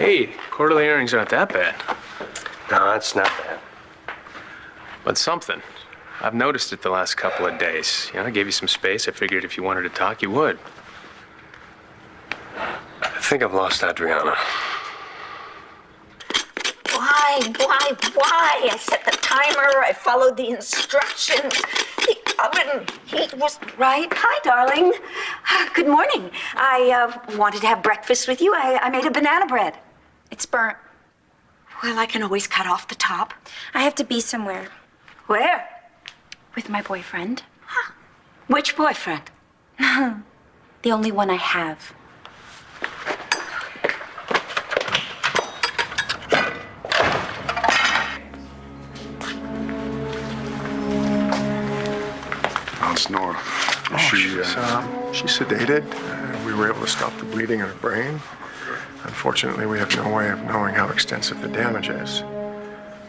Hey, quarterly earnings aren't that bad. No, it's not bad. But something. I've noticed it the last couple of days. I gave you some space. I figured if you wanted to talk, you would. I think I've lost Adriana. Why? I set the timer, I followed the instructions. The oven heat was right. Hi, darling. Good morning. I wanted to have breakfast with you. I made a banana bread. It's burnt. Well, I can always cut off the top. I have to be somewhere. Where? With my boyfriend. Huh. Which boyfriend? The only one I have. It's Nora. She's sedated. We were able to stop the bleeding in her brain. Unfortunately, we have no way of knowing how extensive the damage is.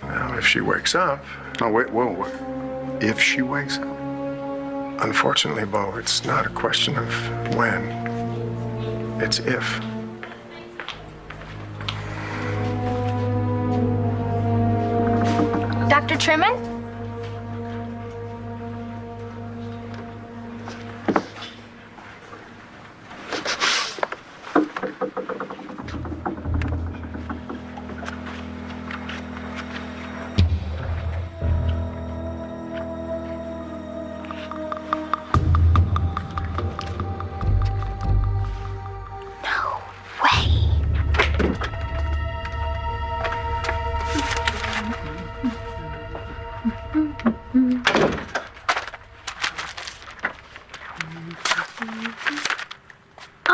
Now, if she wakes up... No, wait, whoa. If she wakes up? Unfortunately, Bo, it's not a question of when. It's if. Dr. Truman?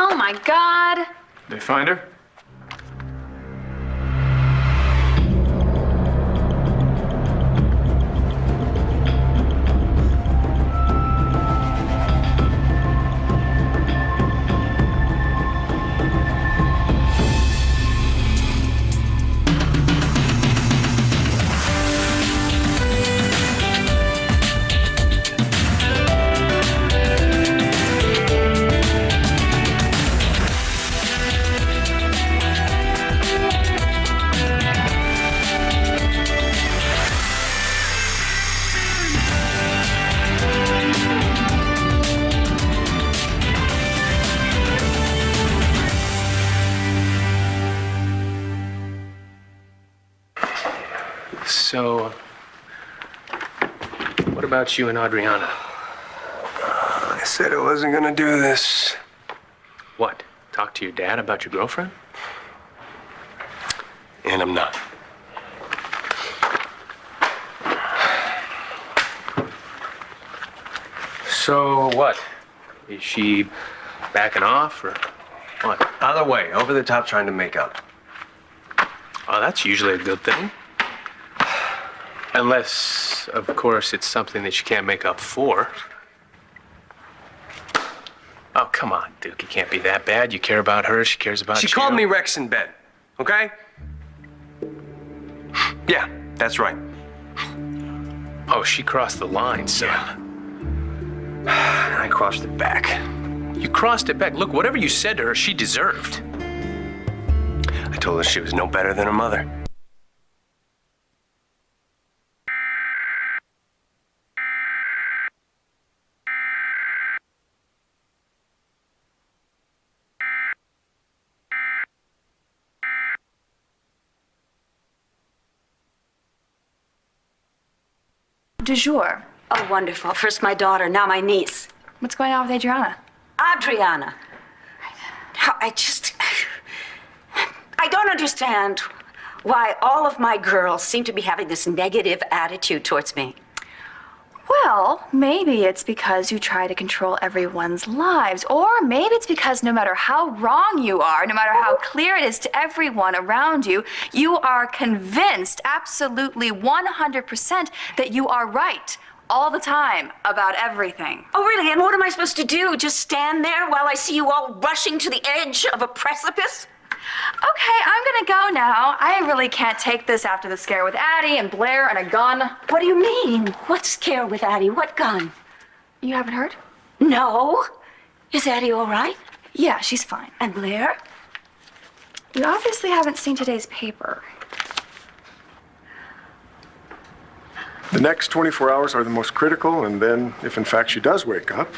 Oh my God! They find her? So, what about you and Adriana? I said I wasn't gonna do this. What? Talk to your dad about your girlfriend? And I'm not. So what? Is she backing off or what? Either way, over the top trying to make up. Oh, that's usually a good thing. Unless, of course, it's something that you can't make up for. Oh, come on, Duke. It can't be that bad. You care about her. She cares about you. She called me Rex in bed, okay? Yeah, that's right. Oh, she crossed the line, son. I crossed it back. You crossed it back. Look, whatever you said to her, she deserved. I told her she was no better than her mother. Du jour. Oh, wonderful. First my daughter, now my niece. What's going on with Adriana? Adriana. I don't understand why all of my girls seem to be having this negative attitude towards me. Well, maybe it's because you try to control everyone's lives, or maybe it's because no matter how wrong you are, no matter how clear it is to everyone around you, you are convinced, absolutely 100%, that you are right all the time about everything. Oh, really? And what am I supposed to do? Just stand there while I see you all rushing to the edge of a precipice? Okay, I'm gonna go now. I really can't take this after the scare with Addie and Blair and a gun. What do you mean? What scare with Addie? What gun? You haven't heard? No. Is Addie all right? Yeah, she's fine. And Blair? You obviously haven't seen today's paper. The next 24 hours are the most critical, and then, if in fact she does wake up...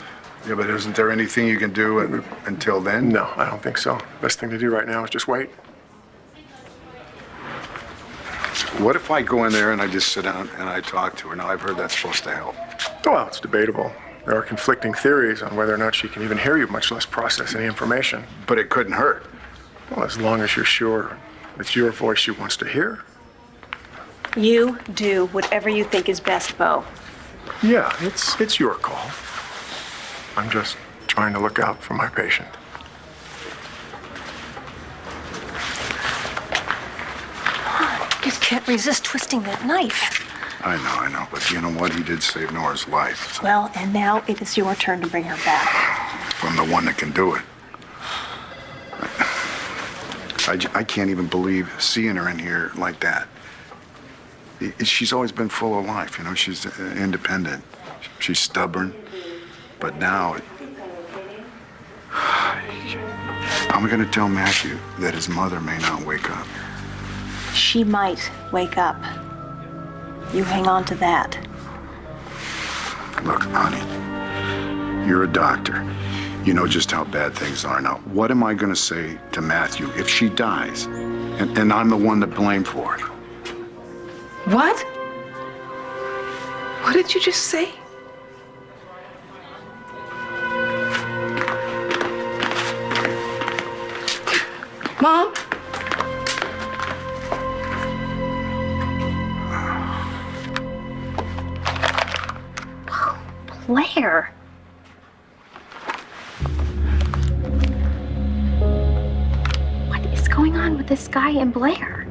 Yeah, but isn't there anything you can do until then? No, I don't think so. Best thing to do right now is just wait. What if I go in there and I just sit down and I talk to her? Now, I've heard that's supposed to help. Well, it's debatable. There are conflicting theories on whether or not she can even hear you, much less process any information. But it couldn't hurt. Well, as long as you're sure it's your voice she wants to hear. You do whatever you think is best, Bo. Yeah, it's your call. I'm just trying to look out for my patient. Just can't resist twisting that knife. I know, but you know what? He did save Nora's life. Well, and now it is your turn to bring her back. From the one that can do it. I can't even believe seeing her in here like that. She's always been full of life, you know. She's independent. She's stubborn. But now, I'm going to tell Matthew that his mother may not wake up. She might wake up. You hang on to that. Look, honey, you're a doctor. You know just how bad things are. Now, what am I going to say to Matthew if she dies and I'm the one to blame for it? What? What did you just say? Mom? Blair. What is going on with this guy and Blair?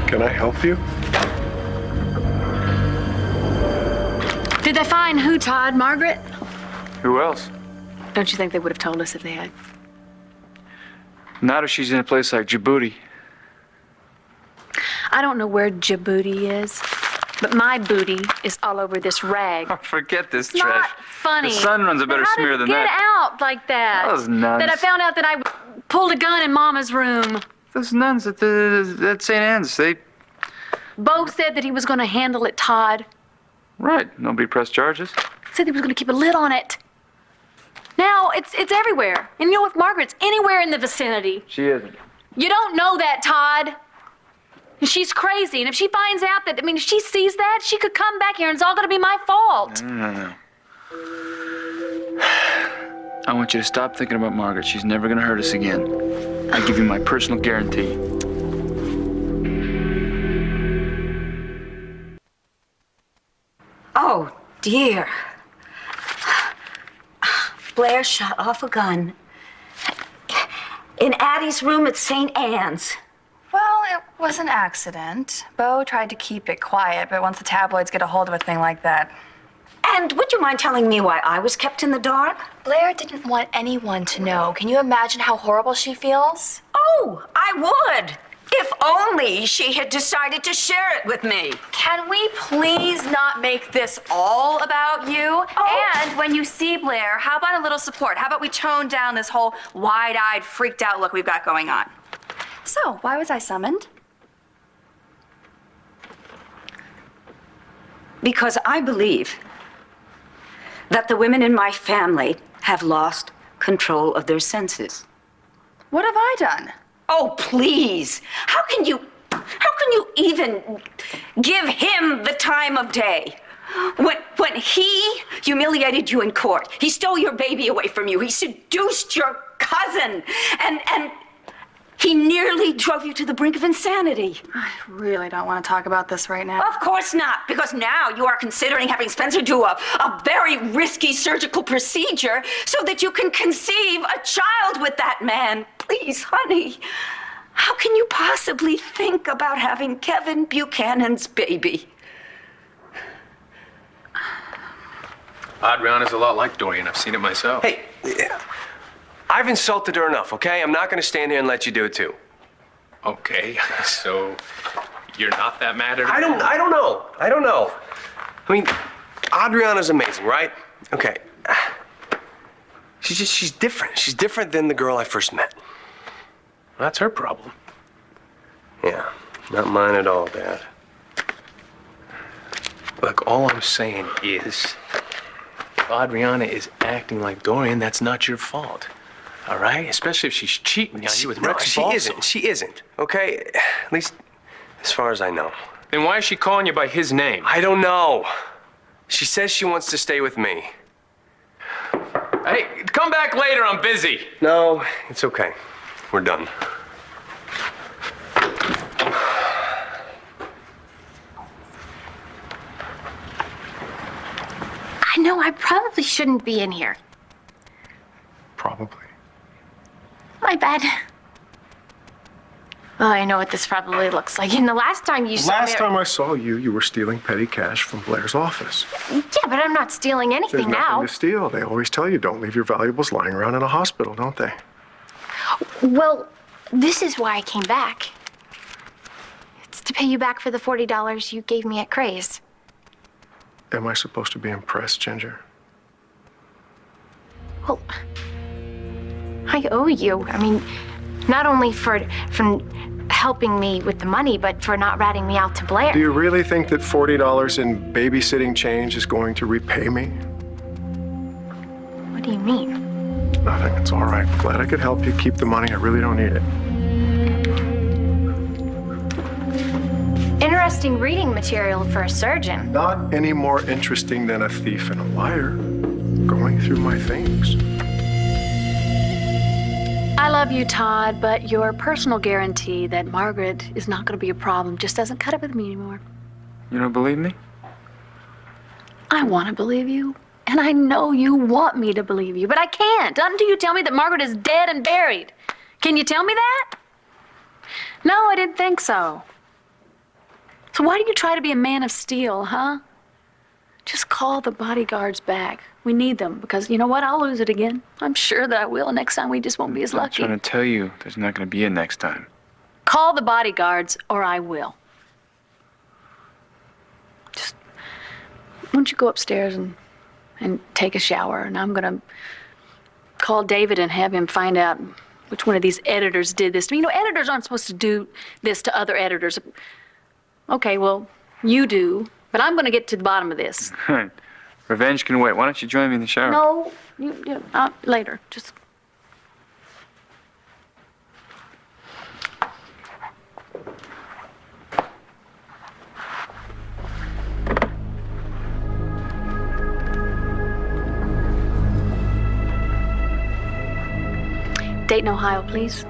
Can I help you? Did they find who, Todd? Margaret? Who else? Don't you think they would have told us if they had? Not if she's in a place like Djibouti. I don't know where Djibouti is, but my booty is all over this rag. Oh, forget this It's trash. not funny. The sun runs a better How smear did than it get that. out like that? Those nuns. That I found out that I pulled a gun in Mama's room. Those nuns at St. Anne's, they... Bo said that he was going to handle it, Todd. Right, nobody pressed charges. Said he was going to keep a lid on it. Now it's everywhere. And you know, if Margaret's anywhere in the vicinity, She isn't. you don't know that, Todd. And she's crazy. And if she finds out that, if she sees that, she could come back here and it's all going to be my fault. No. I want you to stop thinking about Margaret. She's never going to hurt us again. I give you my personal guarantee. Oh, dear. Blair shot off a gun in Addie's room at St. Anne's. Well, it was an accident. Bo tried to keep it quiet, but once the tabloids get a hold of a thing like that... And would you mind telling me why I was kept in the dark? Blair didn't want anyone to know. Can you imagine how horrible she feels? Oh, I would. If only she had decided to share it with me. Can we please not make this all about you? Oh. And when you see Blair, how about a little support? How about we tone down this whole wide-eyed, freaked out look we've got going on? So, why was I summoned? Because I believe that the women in my family have lost control of their senses. What have I done? Oh, please. How can you even give him the time of day? When he humiliated you in court, he stole your baby away from you, he seduced your cousin, and he nearly drove you to the brink of insanity. I really don't want to talk about this right now. Of course not, because now you are considering having Spencer do a very risky surgical procedure so that you can conceive a child with that man. Please, honey, how can you possibly think about having Kevin Buchanan's baby? Adriana's a lot like Dorian. I've seen it myself. Hey, I've insulted her enough, okay? I'm not gonna stand here and let you do it too. Okay, so you're not that mad at her? I don't know. I mean, Adriana's amazing, right? Okay. She's different. She's different than the girl I first met. That's her problem. Yeah, not mine at all, Dad. Look, all I'm saying is, if Adriana is acting like Dorian, that's not your fault. All right? Especially if she's cheating on you with No, Rex she Balsam. isn't. She isn't, okay? At least as far as I know. Then why is she calling you by his name? I don't know. She says she wants to stay with me. Hey, come back later. I'm busy. No, it's okay. We're done. I know I probably shouldn't be in here. Probably. My bad. Oh, I know what this probably looks like. And the last time you saw Last me- time I saw you, you were stealing petty cash from Blair's office. Yeah, but I'm not stealing There's anything nothing now. to steal. They always tell you don't leave your valuables lying around in a hospital, don't they? Well, this is why I came back. It's to pay you back for the $40 you gave me at Craze. Am I supposed to be impressed, Ginger? Well, I owe you. I mean, not only for helping me with the money, but for not ratting me out to Blair. Do you really think that $40 in babysitting change is going to repay me? What do you mean? Nothing. It's all right. Glad I could help you keep the money. I really don't need it. Interesting reading material for a surgeon. Not any more interesting than a thief and a liar going through my things. I love you, Todd, but your personal guarantee that Margaret is not going to be a problem just doesn't cut it with me anymore. You don't believe me? I want to believe you, and I know you want me to believe you, but I can't until you tell me that Margaret is dead and buried. Can you tell me that? No, I didn't think so. So why do you try to be a man of steel, huh? Just call the bodyguards back. We need them because you know what? I'll lose it again. I'm sure that I will. Next time we just won't be as I'm lucky. trying to tell you, there's not going to be a next time. Call the bodyguards or I will. Just, why don't you go upstairs and take a shower? And I'm going to call David and have him find out which one of these editors did this to me. You know, editors aren't supposed to do this to other editors. Okay, well, you do, but I'm going to get to the bottom of this. Revenge can wait. Why don't you join me in the shower? No, later. Just. Dayton, Ohio, please.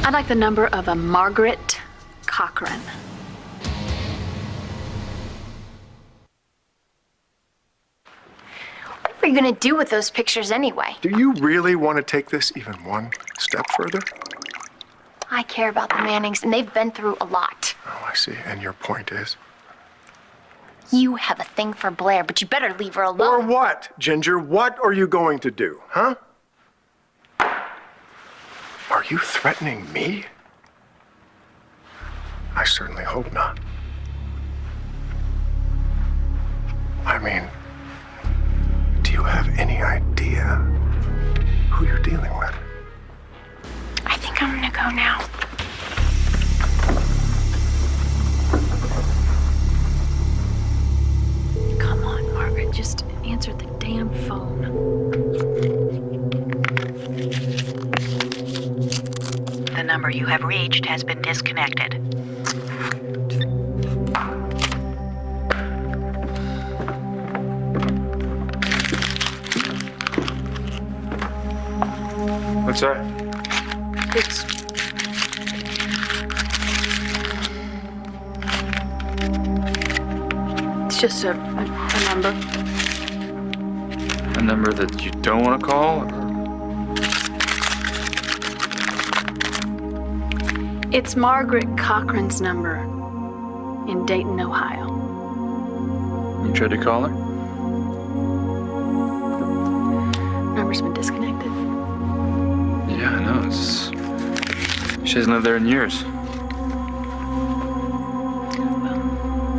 I'd like the number of a Margaret Cochran. What are you gonna do with those pictures anyway? Do you really want to take this even one step further? I care about the Mannings, and they've been through a lot. Oh, I see. And your point is? You have a thing for Blair, but you better leave her Or alone. what, Ginger? What are you going to do, huh? Are you threatening me? I certainly hope not. I mean, do you have any idea who you're dealing with? I think I'm gonna go now. Come on, Margaret, just answer the damn phone. The number you have reached has been disconnected. What's that? It's just a number. A number that you don't want to call? Or... It's Margaret Cochran's number in Dayton, Ohio. You tried to call her? Number's been disconnected. Yeah, I know. She hasn't lived there in years.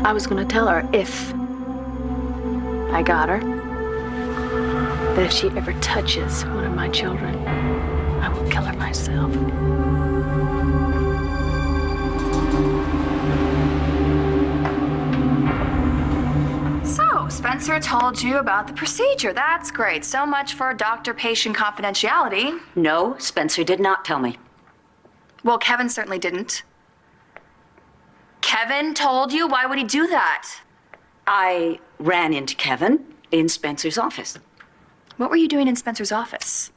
I was gonna tell her if I got her, that if she ever touches one of my children, I will kill her myself. So, Spencer told you about the procedure. That's great. So much for doctor-patient confidentiality. No, Spencer did not tell me. Well, Kevin certainly didn't. Kevin told you? Why would he do that? I ran into Kevin in Spencer's office. What were you doing in Spencer's office?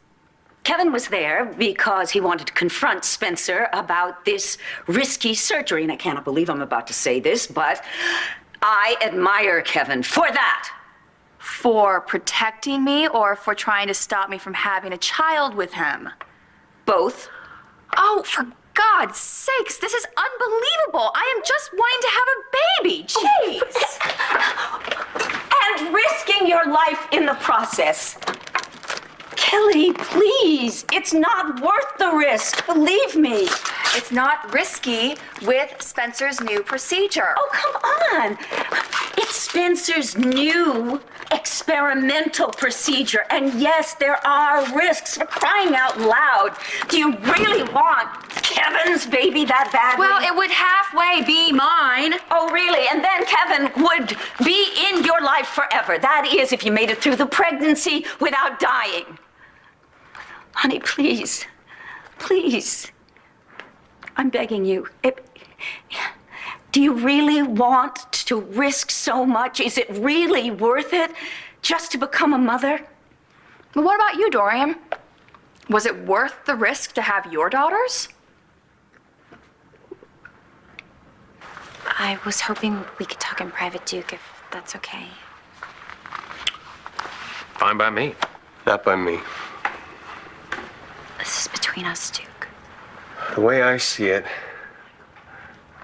Kevin was there because he wanted to confront Spencer about this risky surgery. And I cannot believe I'm about to say this, but I admire Kevin for that. For protecting me or for trying to stop me from having a child with him? Both. Oh, for God's sakes, this is unbelievable. I am just wanting to have a baby. Jeez. And risking your life in the process. Kelly, please, it's not worth the risk, believe me. It's not risky with Spencer's new procedure. Oh, come on. It's Spencer's new experimental procedure. And yes, there are risks, for crying out loud. Do you really want Kevin's baby that badly? Well, it would halfway be mine. Oh, really? And then Kevin would be in your life forever. That is, if you made it through the pregnancy without dying. Honey, please. Please. I'm begging you. Do you really want to risk so much? Is it really worth it just to become a mother? Well, what about you, Dorian? Was it worth the risk to have your daughters? I was hoping we could talk in private, Duke, if that's okay. Fine by me. Not by me. This is between us, Duke. The way I see it,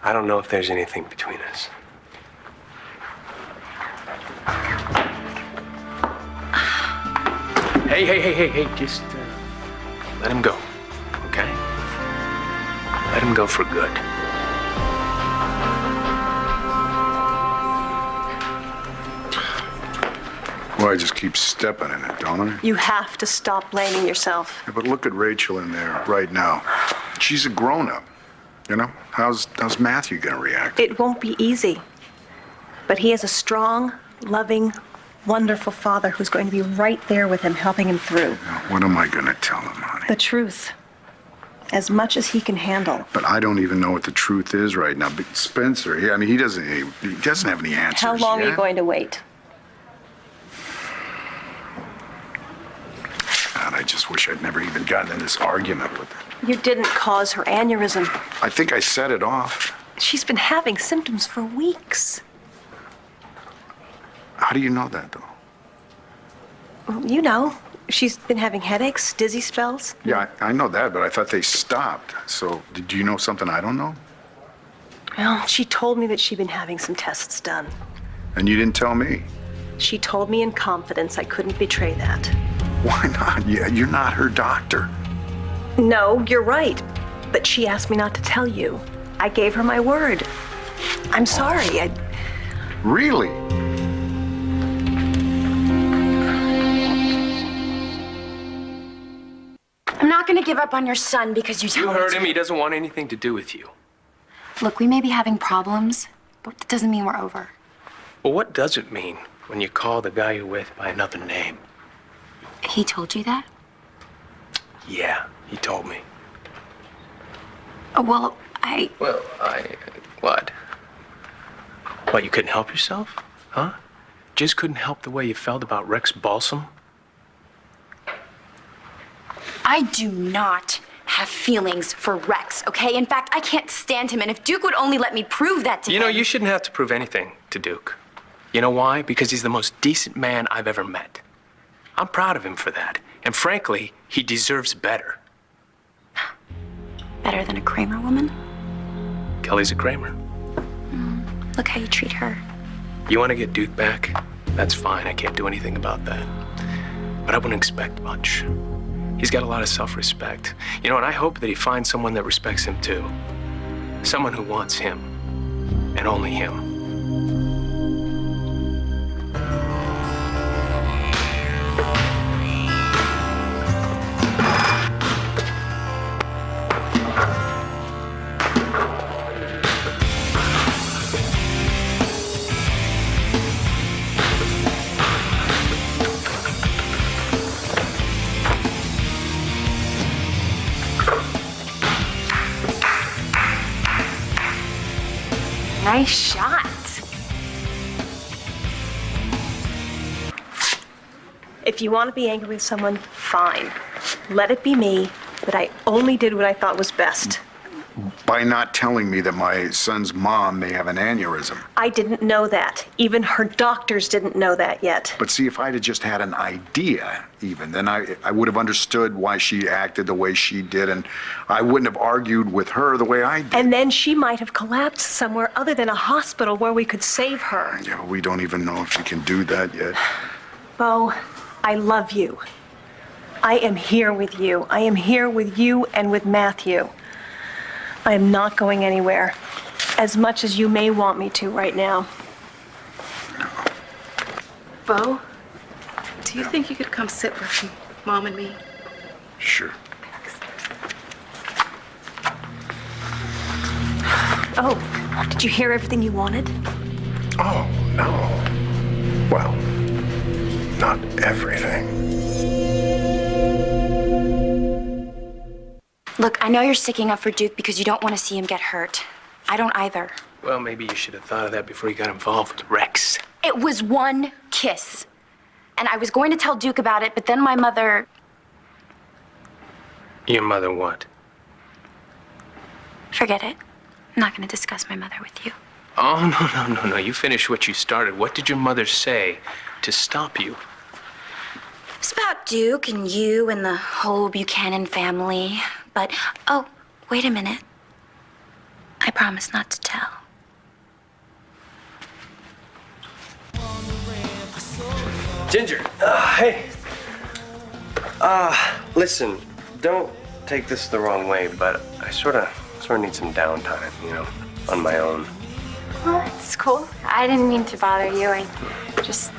I don't know if there's anything between us. Hey, just let him go, okay? Let him go for good. Well, I just keep stepping in it, don't I? You have to stop blaming yourself. Yeah, but look at Rachel in there right now. She's a grown-up, you know? How's Matthew gonna react? It won't be easy. But he is a strong, loving, wonderful father who's going to be right there with him, helping him through. Now, what am I gonna tell him, honey? The truth. As much as he can handle. But I don't even know what the truth is right now. But Spencer, yeah, I mean, he doesn't have any answers. How long are yet. you going to wait? God, I just wish I'd never even gotten in this argument with her. You didn't cause her aneurysm. I think I set it off. She's been having symptoms for weeks. How do you know that, though? Well, you know, she's been having headaches, dizzy spells. Yeah, I know that, but I thought they stopped. So, did you know something I don't know? Well, she told me that she'd been having some tests done. And you didn't tell me. She told me in confidence I couldn't betray that. Why not? Yeah, you're not her doctor. No, you're right. But she asked me not to tell you. I gave her my word. I'm sorry. Really? I'm not gonna give up on your son because you tell You me heard to. him. He doesn't want anything to do with you. Look, we may be having problems, but that doesn't mean we're over. Well, what does it mean when you call the guy you're with by another name? He told you that? Yeah, he told me. Well, What? What, you couldn't help yourself? Huh? Just couldn't help the way you felt about Rex Balsam? I do not have feelings for Rex, okay? In fact, I can't stand him, and if Duke would only let me prove that to him... You know, you shouldn't have to prove anything to Duke. You know why? Because he's the most decent man I've ever met. I'm proud of him for that. And frankly, he deserves better. Better than a Kramer woman? Kelly's a Kramer. Look how you treat her. You want to get Duke back? That's fine. I can't do anything about that. But I wouldn't expect much. He's got a lot of self-respect. You know, and I hope that he finds someone that respects him too. Someone who wants him. And only him. Nice shot. If you want to be angry with someone, fine. Let it be me, but I only did what I thought was best. By not telling me that my son's mom may have an aneurysm. I didn't know that. Even her doctors didn't know that yet. But see, if I'd have just had an idea, even, then I would have understood why she acted the way she did, and I wouldn't have argued with her the way I did. And then she might have collapsed somewhere other than a hospital where we could save her. Yeah, but we don't even know if she can do that yet. Bo, I love you. I am here with you. I am here with you and with Matthew. I am not going anywhere, as much as you may want me to right now. Bo, do you think you could come sit with Mom and me? Sure. Oh, did you hear everything you wanted? Oh, no. Well, not everything. Look, I know you're sticking up for Duke because you don't want to see him get hurt. I don't either. Well, maybe you should have thought of that before you got involved with Rex. It was one kiss. And I was going to tell Duke about it, but then my mother... Your mother what? Forget it. I'm not going to discuss my mother with you. Oh, no. You finish what you started. What did your mother say to stop you? It's about Duke and you and the whole Buchanan family. But, oh, wait a minute. I promise not to tell. Ginger, hey. Listen, don't take this the wrong way, but I sort of need some downtime, you know, on my own. Well, it's cool. I didn't mean to bother you. I just...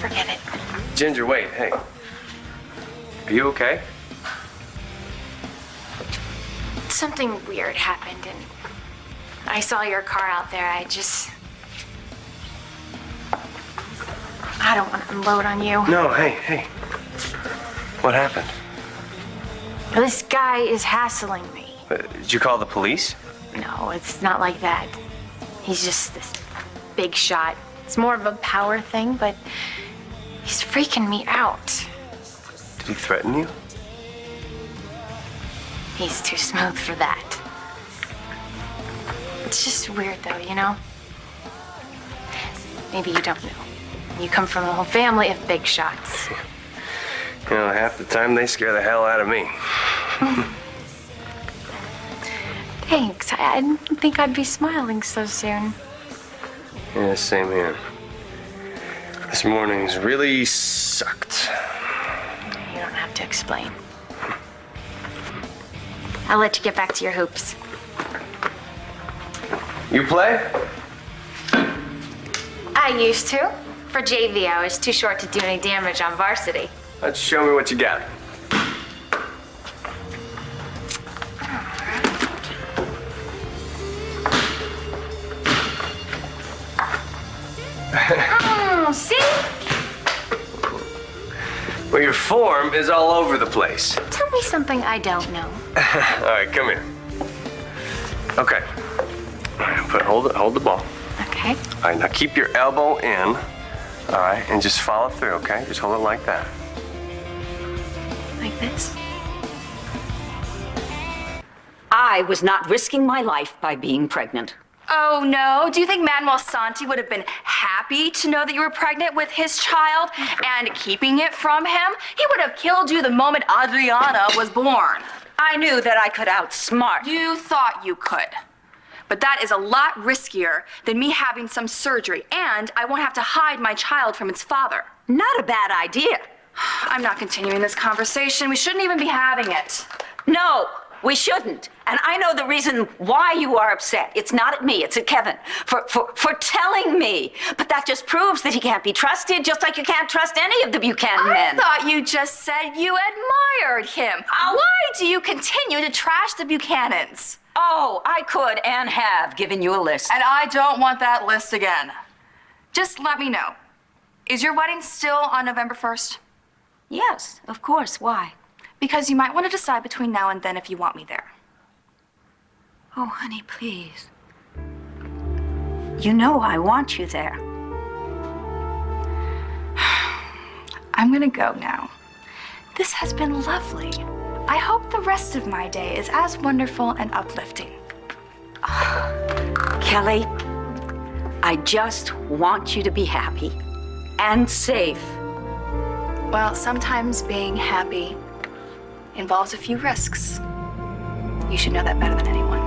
Forget it. Ginger, wait, hey. Are you okay? Something weird happened, and I saw your car out there. I don't want to unload on you. No, hey. What happened? This guy is hassling me. Did you call the police? No, it's not like that. He's just this big shot. It's more of a power thing, but he's freaking me out. Did he threaten you? He's too smooth for that. It's just weird, though, you know? Maybe you don't know. You come from a whole family of big shots. You know, half the time they scare the hell out of me. Thanks. I didn't think I'd be smiling so soon. Yeah, same here. This morning's really sucked. You don't have to explain. I'll let you get back to your hoops. You play? I used to. For JV, I was too short to do any damage on varsity. Let's show me what you got. See? Well, your form is all over the place. Tell me something I don't know. All right, come here. Okay. All right, hold the ball. Okay. All right, now keep your elbow in. All right, and just follow through, okay? Just hold it like that. Like this? I was not risking my life by being pregnant. Oh, no. Do you think Manuel Santi would have been happy to know that you were pregnant with his child and keeping it from him? He would have killed you the moment Adriana was born. I knew that I could outsmart. You thought you could. But that is a lot riskier than me having some surgery, and I won't have to hide my child from its father. Not a bad idea. I'm not continuing this conversation. We shouldn't even be having it. No, we shouldn't. And I know the reason why you are upset. It's not at me, it's at Kevin for telling me. But that just proves that he can't be trusted, just like you can't trust any of the Buchanan men. I thought you just said you admired him. Why do you continue to trash the Buchanans? Oh, I could and have given you a list. And I don't want that list again. Just let me know. Is your wedding still on November 1st? Yes, of course. Why? Because you might want to decide between now and then if you want me there. Oh, honey, please. You know I want you there. I'm gonna go now. This has been lovely. I hope the rest of my day is as wonderful and uplifting. Kelly, I just want you to be happy and safe. Well, sometimes being happy involves a few risks. You should know that better than anyone.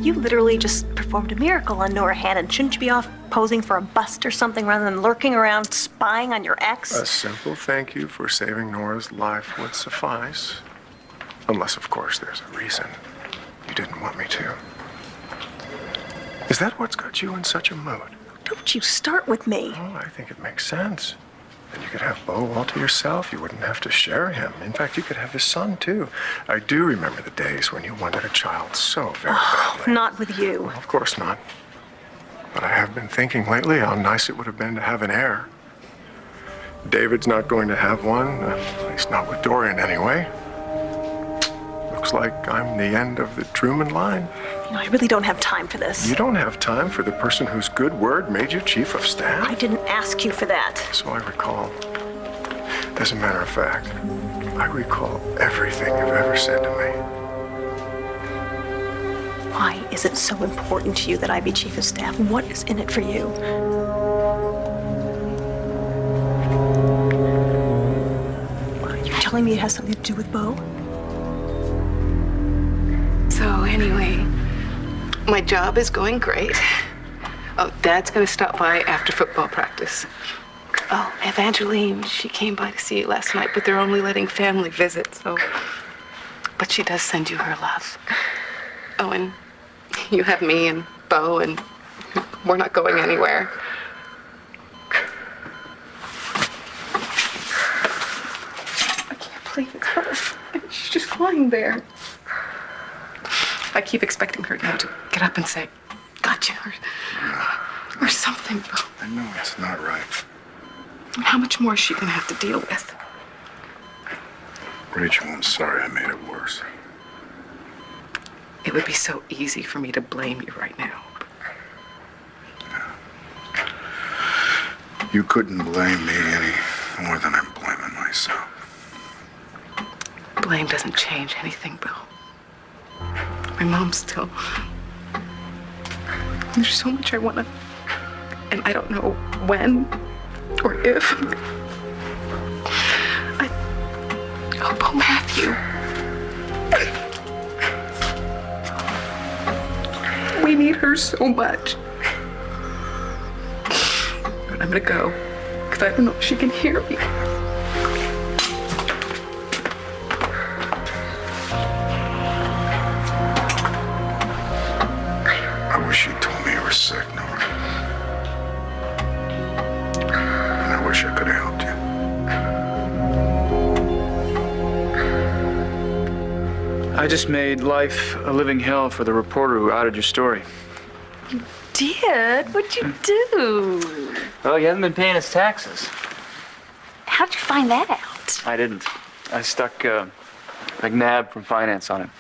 You literally just performed a miracle on Nora Hannon. Shouldn't you be off posing for a bust or something rather than lurking around spying on your ex? A simple thank you for saving Nora's life would suffice. Unless, of course, there's a reason you didn't want me to. Is that what's got you in such a mood? Don't you start with me. Oh, I think it makes sense. Then you could have Beau all to yourself. You wouldn't have to share him. In fact, you could have his son, too. I do remember the days when you wanted a child so very badly. Not with you. Well, of course not. But I have been thinking lately how nice it would have been to have an heir. David's not going to have one, at least not with Dorian anyway. Looks like I'm the end of the Truman line. You know, I really don't have time for this. You don't have time for the person whose good word made you chief of staff? I didn't ask you for that. So I recall. As a matter of fact, I recall everything you've ever said to me. Why is it so important to you that I be chief of staff? What is in it for you? Are you telling me it has something to do with Beau? So anyway, my job is going great. Oh, Dad's gonna stop by after football practice. Oh, Evangeline, she came by to see you last night, but they're only letting family visit, so. But she does send you her love. Oh, and you have me and Beau, and we're not going anywhere. I can't believe it's her. She's just lying there. I keep expecting her now to get up and say, gotcha, or something. I know it's not right. How much more is she gonna have to deal with? Rachel, I'm sorry I made it worse. It would be so easy for me to blame you right now. You couldn't blame me any more than I'm blaming myself. Blame doesn't change anything, Bill. My mom's still. There's so much I want to. And I don't know when or if. Oh, Beau Matthew. We need her so much. But I'm gonna go, because I don't know if she can hear me. I wish you told me you were sick, Nora. And I wish I could have helped you. I just made life a living hell for the reporter who outed your story. Did? What'd you do? Well, he hasn't been paying his taxes. How'd you find that out? I didn't. I stuck McNabb from finance on him.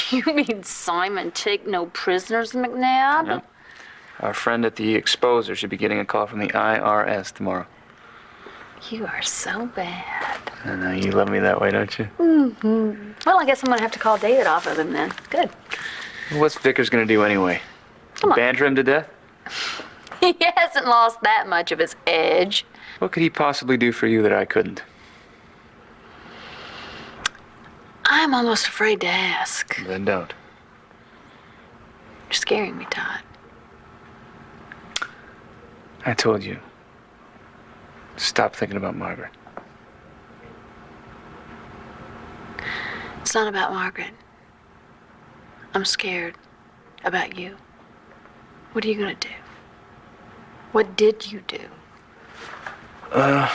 You mean Simon take no prisoners, McNabb? Yep. Our friend at the Exposer should be getting a call from the IRS tomorrow. You are so bad. I know, you love me that way, don't you? Mm-hmm. Well, I guess I'm gonna have to call David off of him then. Good. What's Vickers gonna do anyway? Come on. Banter him to death? He hasn't lost that much of his edge. What could he possibly do for you that I couldn't? I'm almost afraid to ask. Then don't. You're scaring me, Todd. I told you. Stop thinking about Margaret. It's not about Margaret. I'm scared about you. What are you gonna do? What did you do? I'm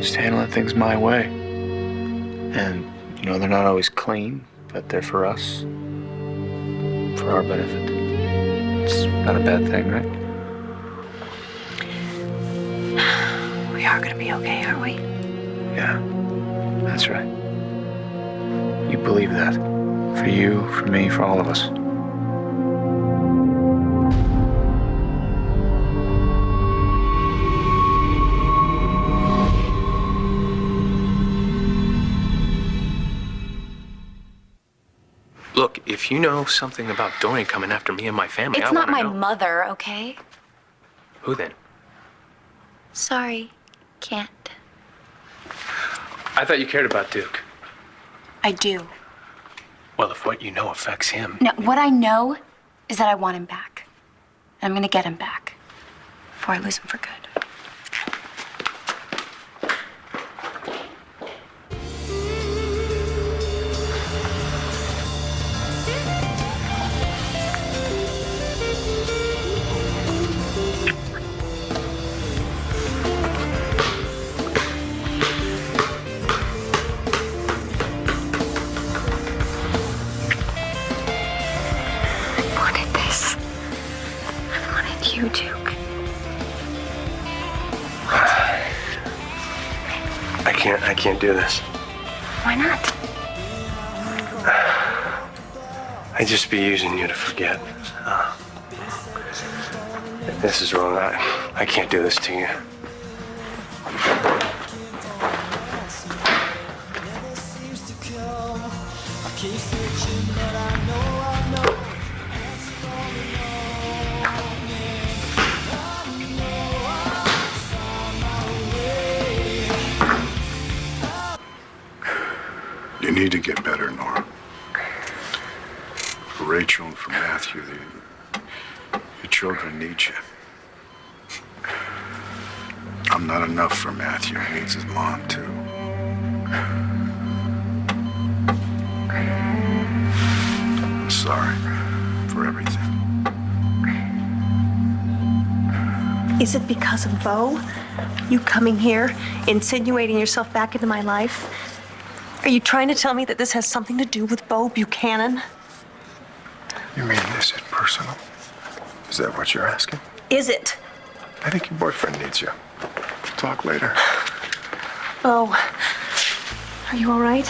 just handling things my way. And, they're not always clean, but they're for us. For our benefit. It's not a bad thing, right? We are gonna be okay, aren't we? Yeah, that's right. You believe that. For you, for me, for all of us. Look, if you know something about Dorian coming after me and my family, It's I not want my to know. mother, okay? Who then? Sorry, can't. I thought you cared about Duke. I do. Well, if what you know affects him. No, what I know is that I want him back. And I'm gonna get him back before I lose him for good. You, Duke. I can't do this. Why not? I'd just be using you to forget. If this is wrong, I can't do this to you. You need to get better, Nora. For Rachel and for Matthew, your children need you. I'm not enough for Matthew. He needs his mom, too. I'm sorry for everything. Is it because of Bo? You coming here, insinuating yourself back into my life? Are you trying to tell me that this has something to do with Bo Buchanan? You mean this is personal? Is that what you're asking? Is it? I think your boyfriend needs you. We'll talk later. Bo, are you all right?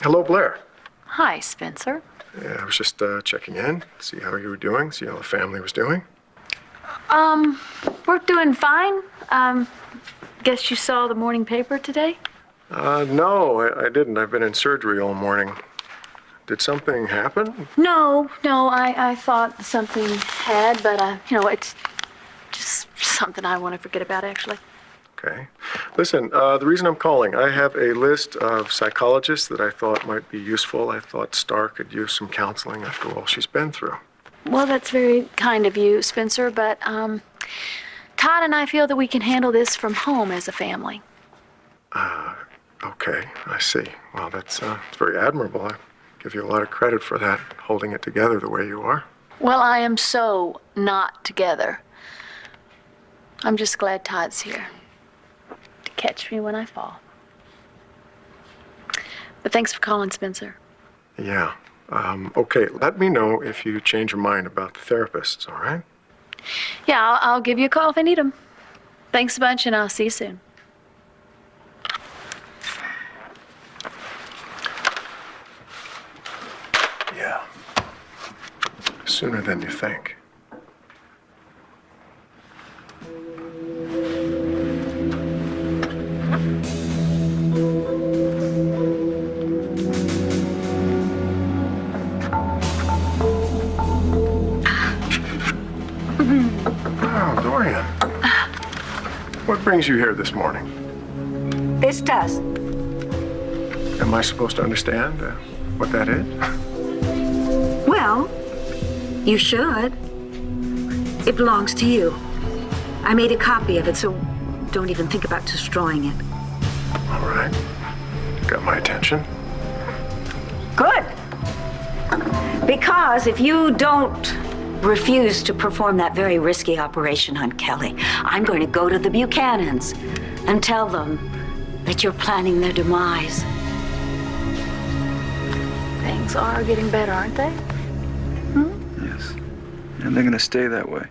Hello, Blair. Hi, Spencer. Yeah, I was just checking in, see how you were doing, see how the family was doing. We're doing fine. Guess you saw the morning paper today? No, I didn't. I've been in surgery all morning. Did something happen? No, I thought something had, but, it's just something I want to forget about, actually. Okay. Listen, the reason I'm calling, I have a list of psychologists that I thought might be useful. I thought Star could use some counseling after all she's been through. Well, that's very kind of you, Spencer, but, Todd and I feel that we can handle this from home as a family. Okay, I see. Well, that's it's very admirable. I give you a lot of credit for that, holding it together the way you are. Well, I am so not together. I'm just glad Todd's here to catch me when I fall. But thanks for calling, Spencer. Yeah. Okay, let me know if you change your mind about the therapists, all right? Yeah, I'll give you a call if I need them. Thanks a bunch, and I'll see you soon. Yeah. Sooner than you think. brings you here this morning? This does. Am I supposed to understand what that is? Well, you should. It belongs to you. I made a copy of it, so don't even think about destroying it. All right. Got my attention. Good. Because if you don't refuse to perform that very risky operation on Kelly, I'm going to go to the Buchanans and tell them that you're planning their demise. Things are getting better, aren't they? Yes. And they're gonna stay that way.